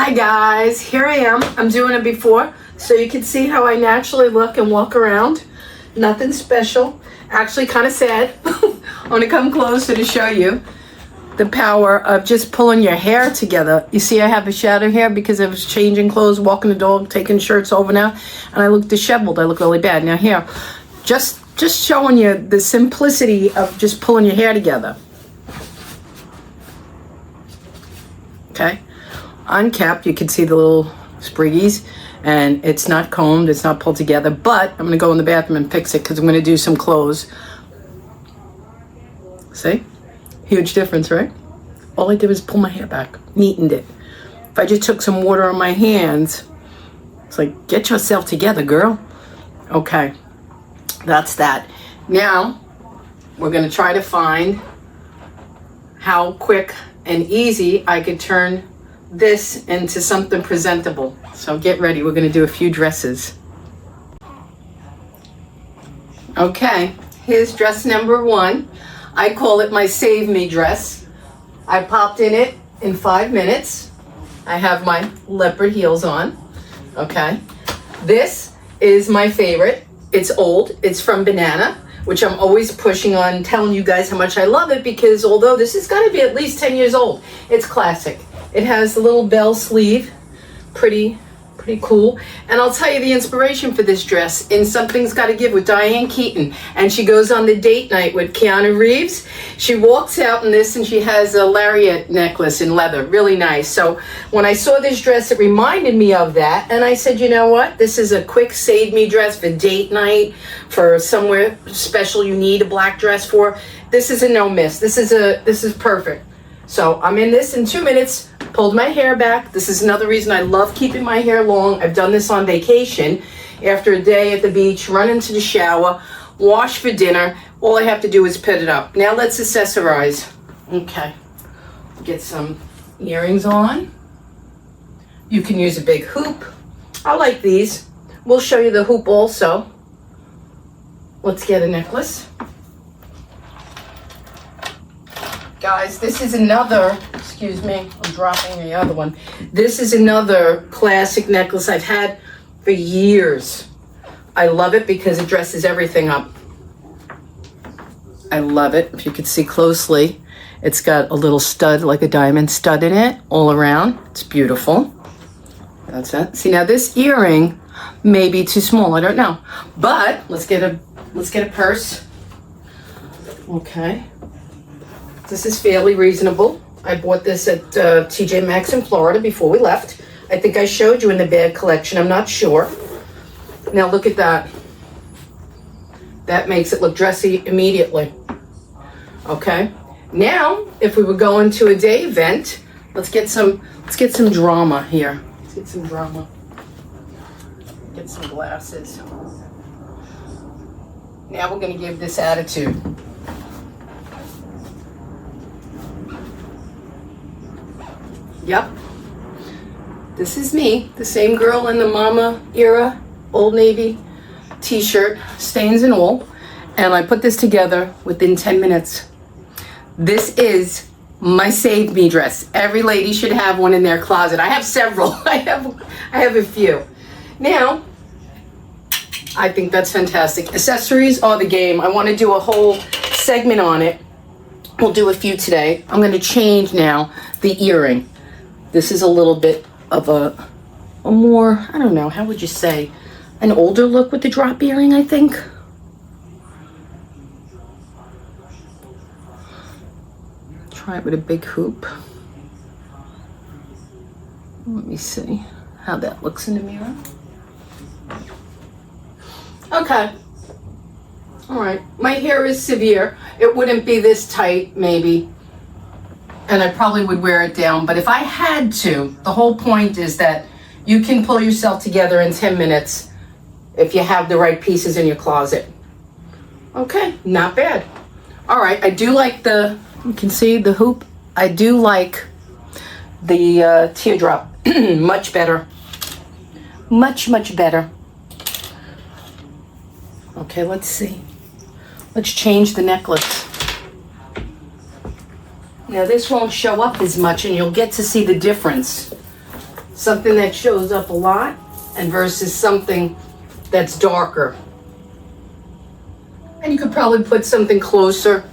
Hi guys, here I am. I'm doing it before so you can see how I naturally look and walk around. Nothing special. Actually kind of sad. I'm going to come closer to show you the power of just pulling your hair together. You see I have a shadow here because I was changing clothes, walking the dog, taking shirts over now, and I look disheveled. I look really bad. Now here, just showing you the simplicity of just pulling your hair together. Okay? Unkept, you can see the little spriggies, and it's not combed, it's not pulled together, but I'm going to go in the bathroom and fix it because I'm going to do some clothes. See? Huge difference, right? All I did was pull my hair back, neatened it. If I just took some water on my hands, it's like, get yourself together, girl. Okay, that's that. Now, we're going to try to find how quick and easy I could turn this into something presentable. So get ready, we're going to do a few dresses. Okay, here's dress number one. I call it my save me dress. I popped in it in 5 minutes. I have my leopard heels on. Okay, this is my favorite. It's old, it's from Banana, which I'm always pushing on, telling you guys how much I love it, because although this is going to be at least 10 years old, it's classic. It has the little bell sleeve, pretty cool. And I'll tell you the inspiration for this dress in Something's Gotta Give with Diane Keaton. And she goes on the date night with Keanu Reeves. She walks out in this and she has a lariat necklace in leather, really nice. So when I saw this dress, it reminded me of that. And I said, you know what? This is a quick save me dress for date night, for somewhere special you need a black dress for. This is a no miss. This is perfect. So I'm in this in 2 minutes. Pulled my hair back. This is another reason I love keeping my hair long. I've done this on vacation. After a day at the beach, run into the shower, wash for dinner. All I have to do is put it up. Now let's accessorize. Okay. Get some earrings on. You can use a big hoop. I like these. We'll show you the hoop also. Let's get a necklace. Guys, this is another, excuse me, I'm dropping the other one. This is another classic necklace I've had for years. I love it because it dresses everything up. I love it. If you can see closely, it's got a little stud, like a diamond stud in it, all around. It's beautiful. That's it. See, now this earring may be too small, I don't know. But let's get a purse. Okay. This is fairly reasonable. I bought this at TJ Maxx in Florida before we left. I think I showed you in the bag collection. I'm not sure. Now look at that. That makes it look dressy immediately. Okay. Now, if we were going to a day event, let's get some drama here. Let's get some drama. Get some glasses. Now we're going to give this attitude. Yep, this is me, the same girl in the mama era, Old Navy t-shirt, stains and all, and I put this together within 10 minutes. This is my save me dress. Every lady should have one in their closet. I have several. I have a few. Now, I think that's fantastic. Accessories are the game. I want to do a whole segment on it. We'll do a few today. I'm going to change now the earring. This is a little bit of a more, I don't know, how would you say, an older look with the drop earring, I think. Try it with a big hoop. Let me see how that looks in the mirror. Okay. All right. My hair is severe. It wouldn't be this tight, maybe. And I probably would wear it down, but if I had to, the whole point is that you can pull yourself together in 10 minutes if you have the right pieces in your closet. Okay, not bad. All right, I do like you can see the hoop. I do like the teardrop, much better. Much better. Okay, let's see. Let's change the necklace. Now this won't show up as much and you'll get to see the difference. something that shows up a lot and versus something that's darker. And you could probably put something closer.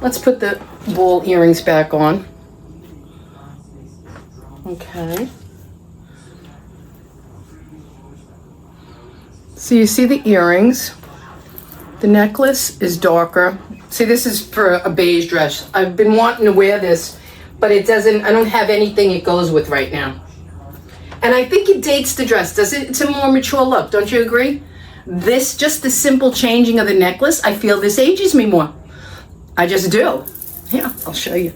Let's put the ball earrings back on. Okay. So you see the earrings. The necklace is darker. See, this is for a beige dress. I've been wanting to wear this, but I don't have anything it goes with right now. And I think it dates the dress, does it? It's a more mature look, don't you agree? This, just the simple changing of the necklace, I feel this ages me more. I just do. Yeah, I'll show you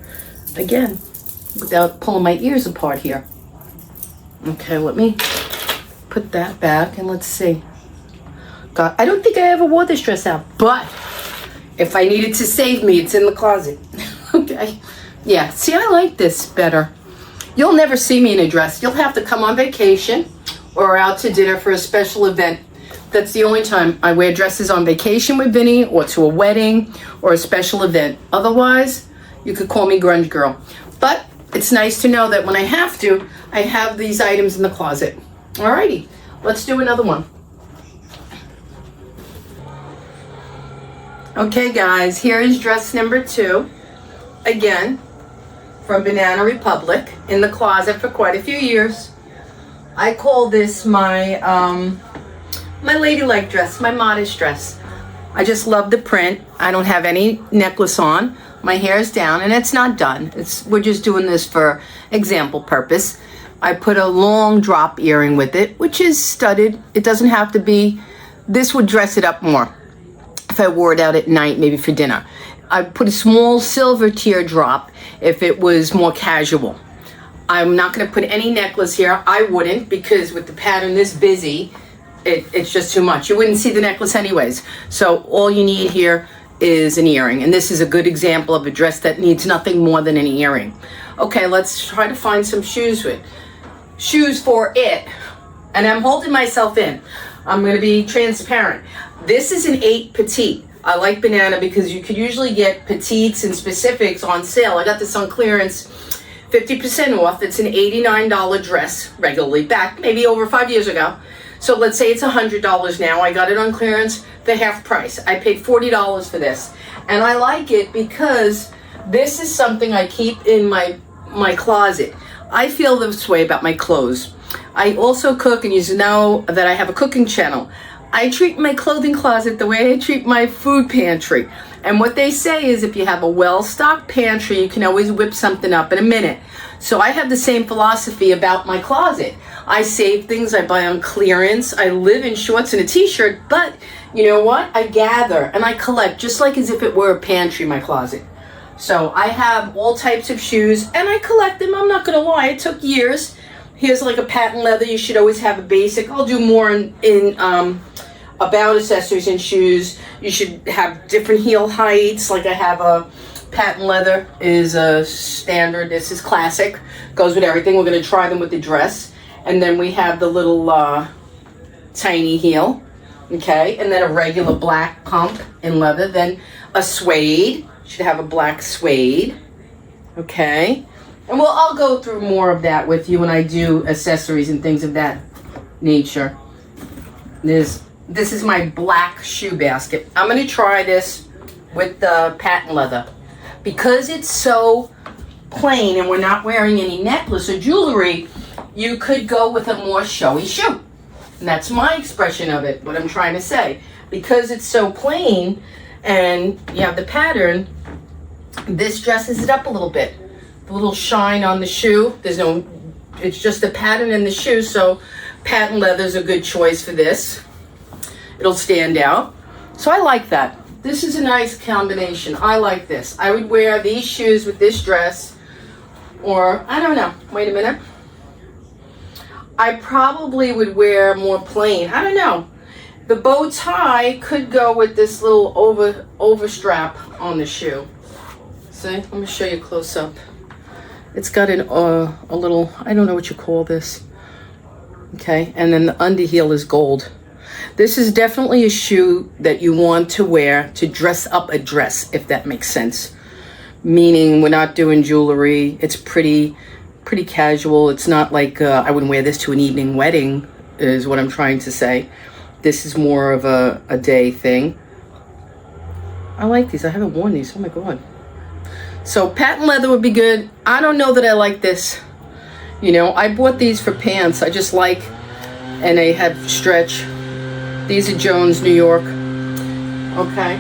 again without pulling my ears apart here. Okay, let me put that back and let's see. God, I don't think I ever wore this dress out, but if I needed to save me, it's in the closet. Okay. Yeah, see, I like this better. You'll never see me in a dress. You'll have to come on vacation or out to dinner for a special event. That's the only time I wear dresses, on vacation with Vinny or to a wedding or a special event. Otherwise, you could call me grunge girl. But it's nice to know that when I have to, I have these items in the closet. Alrighty, let's do another one. Okay guys, here is dress number 2. Again, from Banana Republic, in the closet for quite a few years. I call this my my ladylike dress, my modest dress. I just love the print. I don't have any necklace on. My hair is down and it's not done. We're just doing this for example purpose. I put a long drop earring with it, which is studded. It doesn't have to be. This would dress it up more if I wore it out at night, maybe for dinner. I put a small silver teardrop if it was more casual. I'm not going to put any necklace here. I wouldn't, because with the pattern this busy, it's just too much. You wouldn't see the necklace anyways. So all you need here is an earring. And this is a good example of a dress that needs nothing more than an earring. Okay, let's try to find some shoes for it. And I'm holding myself in. I'm going to be transparent. This is an 8 petite. I like Banana because you could usually get petites and specifics on sale. I got this on clearance, 50% off. It's an $89 dress, regularly, back maybe over 5 years ago. So let's say it's $100 now. I got it on clearance, the half price. I paid $40 for this. And I like it because this is something I keep in my closet. I feel this way about my clothes. I also cook, and you know that I have a cooking channel. I treat my clothing closet the way I treat my food pantry. And what they say is if you have a well-stocked pantry, you can always whip something up in a minute. So I have the same philosophy about my closet. I save things, I buy on clearance, I live in shorts and a t-shirt, but you know what? I gather and I collect just like as if it were a pantry, my closet. So I have all types of shoes and I collect them. I'm not gonna lie, it took years. Here's like a patent leather. You should always have a basic. I'll do more in about accessories and shoes. You should have different heel heights. Like I have a patent leather is a standard. This is classic. Goes with everything. We're going to try them with the dress. And then we have the little tiny heel. Okay. And then a regular black pump in leather. Then a suede. Should have a black suede. Okay. And I'll go through more of that with you when I do accessories and things of that nature. This is my black shoe basket. I'm going to try this with the patent leather. Because it's so plain and we're not wearing any necklace or jewelry, you could go with a more showy shoe. And that's my expression of it, what I'm trying to say. Because it's so plain and you have the pattern, this dresses it up a little bit. The little shine on the shoe, it's just a pattern in the shoe, so patent leather is a good choice for this. It'll stand out. So I like that. This is a nice combination. I like this. I would wear these shoes with this dress, or I don't know. Wait a minute. I probably would wear more plain. I don't know. The bow tie could go with this little over strap on the shoe. See? Let me show you close up. It's got a little, I don't know what you call this. Okay, and then the underheel is gold. This is definitely a shoe that you want to wear to dress up a dress, if that makes sense. Meaning we're not doing jewelry. It's pretty pretty casual. It's not like I wouldn't wear this to an evening wedding, is what I'm trying to say. This is more of a day thing. I like these. I haven't worn these. Oh my God. So patent leather would be good. I don't know that I like this. You know, I bought these for pants. I just like, and they have stretch. These are Jones, New York. Okay.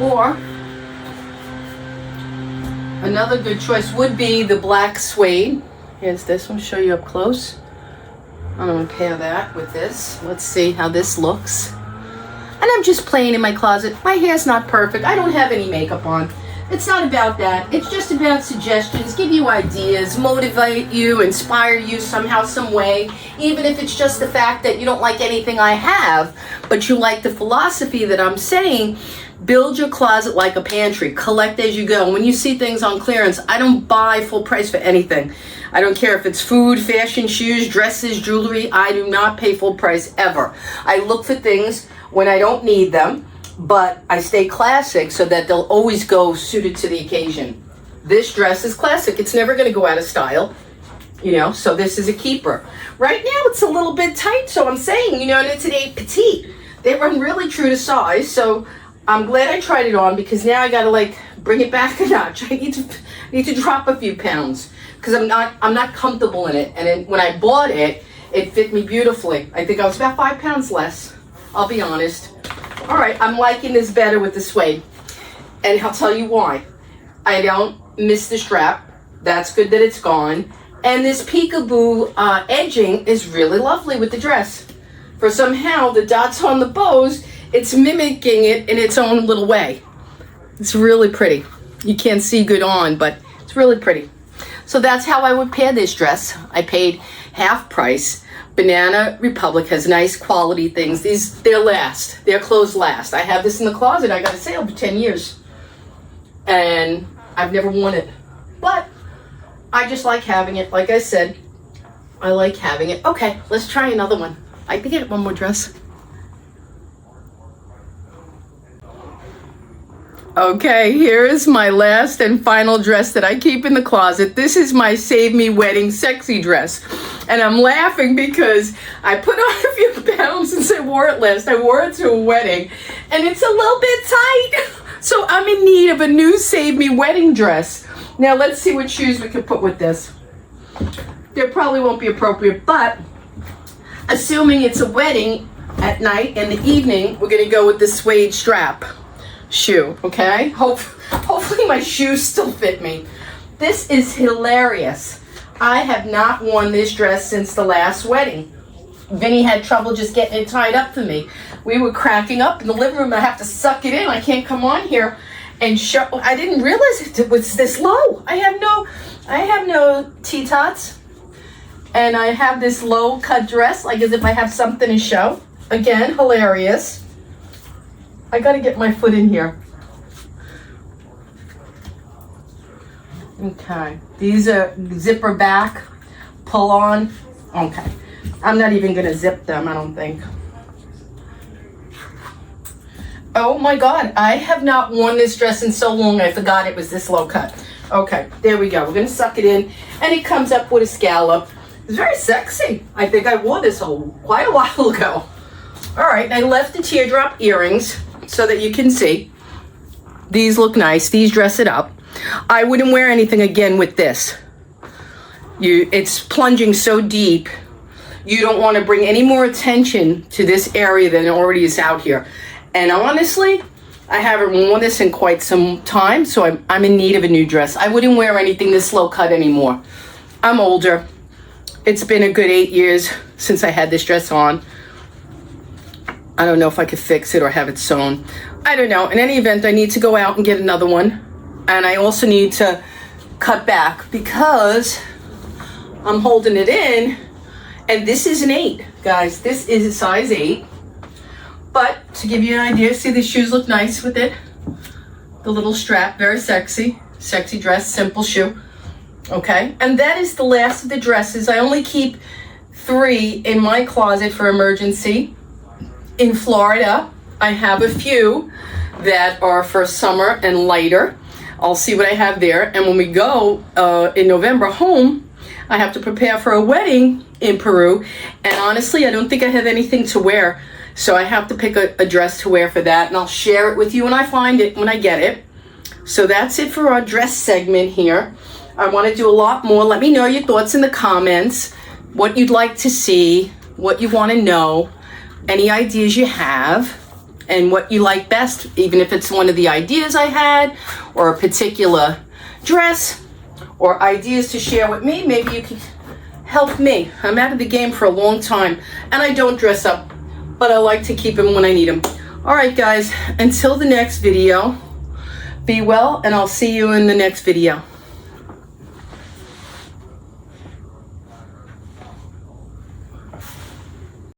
Or another good choice would be the black suede. Here's this one. Show you up close. I'm going to pair that with this. Let's see how this looks. And I'm just playing in my closet. My hair's not perfect. I don't have any makeup on. It's not about that. It's just about suggestions, give you ideas, motivate you, inspire you somehow, some way. Even if it's just the fact that you don't like anything I have, but you like the philosophy that I'm saying. Build your closet like a pantry. Collect as you go. When you see things on clearance, I don't buy full price for anything. I don't care if it's food, fashion, shoes, dresses, jewelry. I do not pay full price ever. I look for things when I don't need them, but I stay classic so that they'll always go suited to the occasion. This dress is classic. It's never going to go out of style, you know, so this is a keeper. Right now it's a little bit tight, so I'm saying, you know, and it's an 8 petite. They run really true to size, so I'm glad I tried it on because now I got to like bring it back a notch. I need to drop a few pounds because I'm not comfortable in it. And then when I bought it, it fit me beautifully. I think I was about 5 pounds less. I'll be honest. All right, I'm liking this better with the suede. And I'll tell you why. I don't miss the strap. That's good that it's gone. And this peekaboo edging is really lovely with the dress. For somehow the dots on the bows, it's mimicking it in its own little way. It's really pretty. You can't see good on, but it's really pretty. So that's how I would pair this dress. I paid half price. Banana Republic has nice quality things. They're last. Their clothes last. I have this in the closet. I got a sale for 10 years. And I've never worn it. But I just like having it. Like I said, I like having it. Okay, let's try another one. I can get one more dress. Okay, here is my last and final dress that I keep in the closet. This is my Save Me Wedding sexy dress. And I'm laughing because I put on a few pounds since I wore it last. I wore it to a wedding and it's a little bit tight. So I'm in need of a new Save Me Wedding dress. Now let's see what shoes we can put with this. They probably won't be appropriate, but assuming it's a wedding at night in the evening, we're gonna go with the suede strap shoe, okay? Hopefully my shoes still fit me. This is hilarious. I have not worn this dress since the last wedding. Vinny had trouble just getting it tied up for me. We were cracking up in the living room. I have to suck it in. I can't come on here and show. I didn't realize it was this low. I have no T-tots. And I have this low cut dress, like as if I have something to show. Again, hilarious. I gotta get my foot in here. Okay, these are zipper back, pull on. Okay, I'm not even gonna zip them, I don't think. Oh my God, I have not worn this dress in so long, I forgot it was this low cut. Okay, there we go, we're gonna suck it in, and it comes up with a scallop. It's very sexy. I think I wore this quite a while ago. All right, I left the teardrop earrings so that you can see. These look nice, these dress it up. I wouldn't wear anything again with this. It's plunging so deep. You don't want to bring any more attention to this area than already is out here. And honestly, I haven't worn this in quite some time, so I'm in need of a new dress. I wouldn't wear anything this low cut anymore. I'm older. It's been a good 8 years since I had this dress on. I don't know if I could fix it or have it sewn. I don't know. In any event, I need to go out and get another one. And I also need to cut back because I'm holding it in. And this is an 8, guys. This is a size 8. But to give you an idea, see the shoes look nice with it. The little strap, very sexy. Sexy dress, simple shoe. Okay, and that is the last of the dresses. I only keep 3 in my closet for emergency. In Florida, I have a few that are for summer and lighter. I'll see what I have there. And when we go in November home, I have to prepare for a wedding in Peru. And honestly, I don't think I have anything to wear. So I have to pick a dress to wear for that. And I'll share it with you when I find it, when I get it. So that's it for our dress segment here. I want to do a lot more. Let me know your thoughts in the comments. What you'd like to see. What you want to know. Any ideas you have. And what you like best, even if it's one of the ideas I had, or a particular dress, or ideas to share with me. Maybe you can help me. I'm out of the game for a long time, and I don't dress up, but I like to keep them when I need them. All right, guys, until the next video, be well, and I'll see you in the next video.